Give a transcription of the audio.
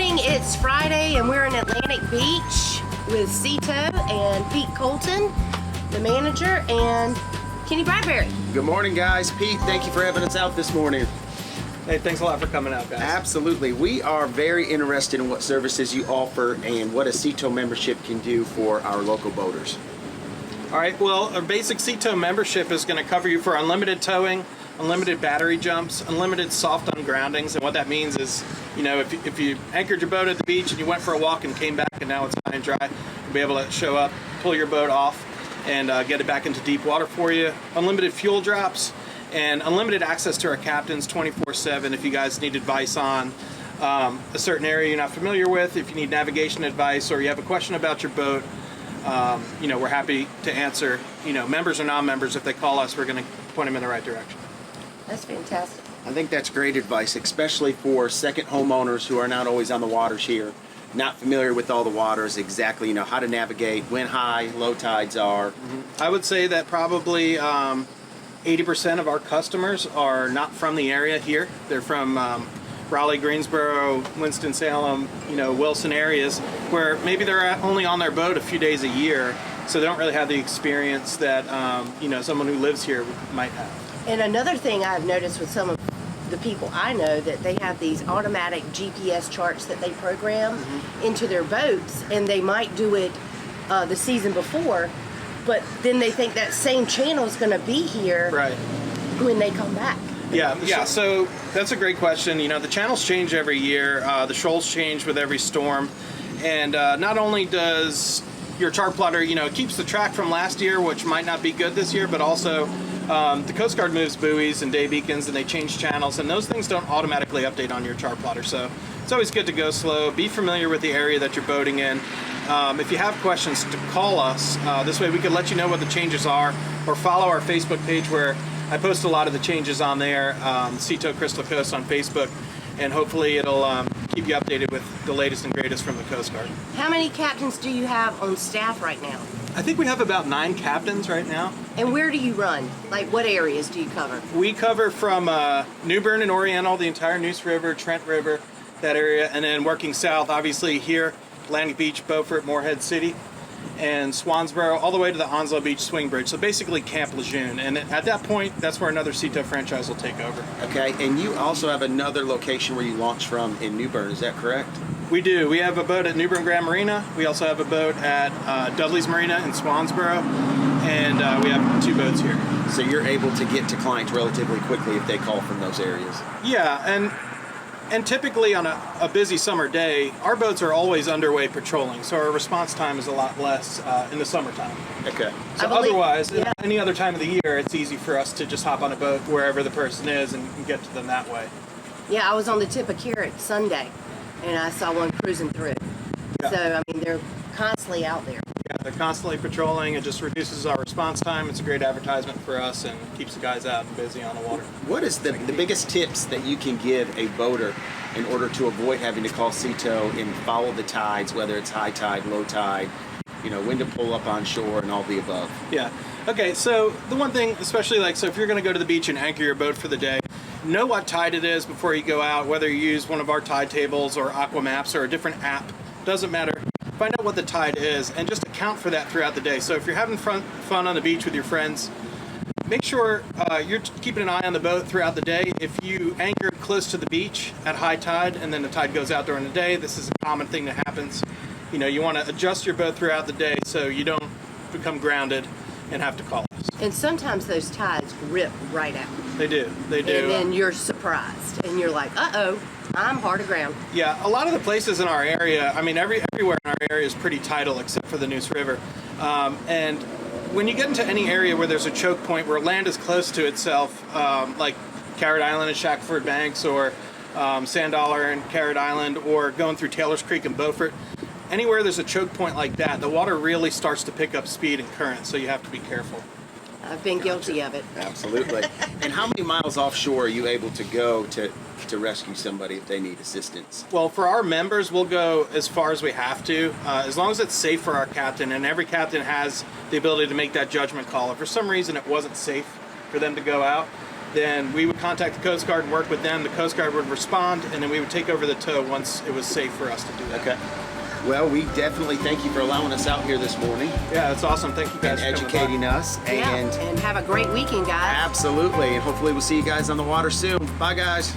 morning, it's Friday and we're in Atlantic Beach with Seto and Pete Koltun, the manager, and Kenny Bradbury. Good morning, guys. Pete, thank you for having us out this morning. Hey, thanks a lot for coming out, guys. Absolutely. We are very interested in what services you offer and what a Seto membership can do for our local boaters. All right, well, our basic Seto membership is going to cover you for unlimited towing, unlimited battery jumps, unlimited soft ungroundings. And what that means is, you know, if you anchored your boat at the beach and you went for a walk and came back and now it's high and dry, you'll be able to show up, pull your boat off, and get it back into deep water for you. Unlimited fuel drops and unlimited access to our captains 24/7 if you guys need advice on a certain area you're not familiar with, if you need navigation advice or you have a question about your boat. You know, we're happy to answer, you know, members or non-members. If they call us, we're going to point them in the right direction. That's fantastic. I think that's great advice, especially for second homeowners who are not always on the waters here, not familiar with all the waters, exactly, you know, how to navigate, when high, low tides are. I would say that probably 80% of our customers are not from the area here. They're from Raleigh, Greensboro, Winston-Salem, you know, Wilson areas where maybe they're only on their boat a few days a year, so they don't really have the experience that, you know, someone who lives here might have. And another thing I've noticed with some of the people I know, that they have these automatic GPS charts that they program into their boats, and they might do it the season before, but then they think that same channel is going to be here when they come back. Yeah, so that's a great question. You know, the channels change every year, the shoals change with every storm, and not only does your chart plotter, you know, it keeps the track from last year, which might not be good this year, but also the Coast Guard moves buoys and day beacons and they change channels, and those things don't automatically update on your chart plotter, so it's always good to go slow, be familiar with the area that you're boating in. If you have questions, to call us. This way we can let you know what the changes are, or follow our Facebook page where I post a lot of the changes on there, Seto Crystal Coast on Facebook, and hopefully it'll keep you updated with the latest and greatest from the Coast Guard. How many captains do you have on staff right now? I think we have about 9 captains right now. And where do you run? Like, what areas do you cover? We cover from New Bern and Oriental, the entire Neuse River, Trent River, that area, and then working south, obviously here, Atlantic Beach, Beaufort, Morehead City, and Swansboro, all the way to the Onslow Beach Swing Bridge, so basically Camp Lejeune. And at that point, that's where another Seto franchise will take over. Okay, and you also have another location where you launch from in New Bern, is that correct? We do. We have a boat at New Bern Grand Marina. We also have a boat at Dudley's Marina in Swansboro, and we have 2 boats here. So you're able to get to clients relatively quickly if they call from those areas? Yeah, and typically on a busy summer day, our boats are always underway patrolling, so our response time is a lot less in the summertime. Okay. So otherwise, any other time of the year, it's easy for us to just hop on a boat wherever the person is and get to them that way. Yeah, I was on the tip of Carrot Sunday, and I saw one cruising through. Yeah. So, I mean, they're constantly out there. Yeah, they're constantly patrolling. It just reduces our response time. It's a great advertisement for us and keeps the guys out and busy on the water. What is the biggest tips that you can give a boater in order to avoid having to call Seto and follow the tides, whether it's high tide, low tide, you know, when to pull up on shore and all the above? Yeah. Okay, so the one thing, especially so if you're going to go to the beach and anchor your boat for the day, know what tide it is before you go out, whether you use one of our tide tables or Aqua Maps or a different app, doesn't matter. Find out what the tide is and just account for that throughout the day. So if you're having fun on the beach with your friends, make sure you're keeping an eye on the boat throughout the day. If you anchor close to the beach at high tide and then the tide goes out during the day, this is a common thing that happens. You know, you want to adjust your boat throughout the day so you don't become grounded and have to call us. And sometimes those tides rip right out. They do. They do. And then you're surprised, and you're like, uh-oh, I'm hard aground. Yeah, a lot of the places in our area, I mean, everywhere in our area is pretty tidal except for the Neuse River. And when you get into any area where there's a choke point where land is close to itself, like Carrot Island and Shackford Banks, or Sand Dollar and Carrot Island, or going through Taylor's Creek and Beaufort, anywhere there's a choke point like that, the water really starts to pick up speed and current, so you have to be careful. I've been guilty of it. Absolutely. And how many miles offshore are you able to go to rescue somebody if they need assistance? Well, for our members, we'll go as far as we have to, as long as it's safe for our captain, and every captain has the ability to make that judgment call. If for some reason it wasn't safe for them to go out, then we would contact the Coast Guard and work with them. The Coast Guard would respond, and then we would take over the tow once it was safe for us to do that. Okay. Well, we definitely thank you for allowing us out here this morning Yeah, that's awesome. Thank you guys and for coming by. educating us. Yeah, And and have a great weekend, guys. absolutely. And hopefully we'll see you guys on the water soon. Bye, guys.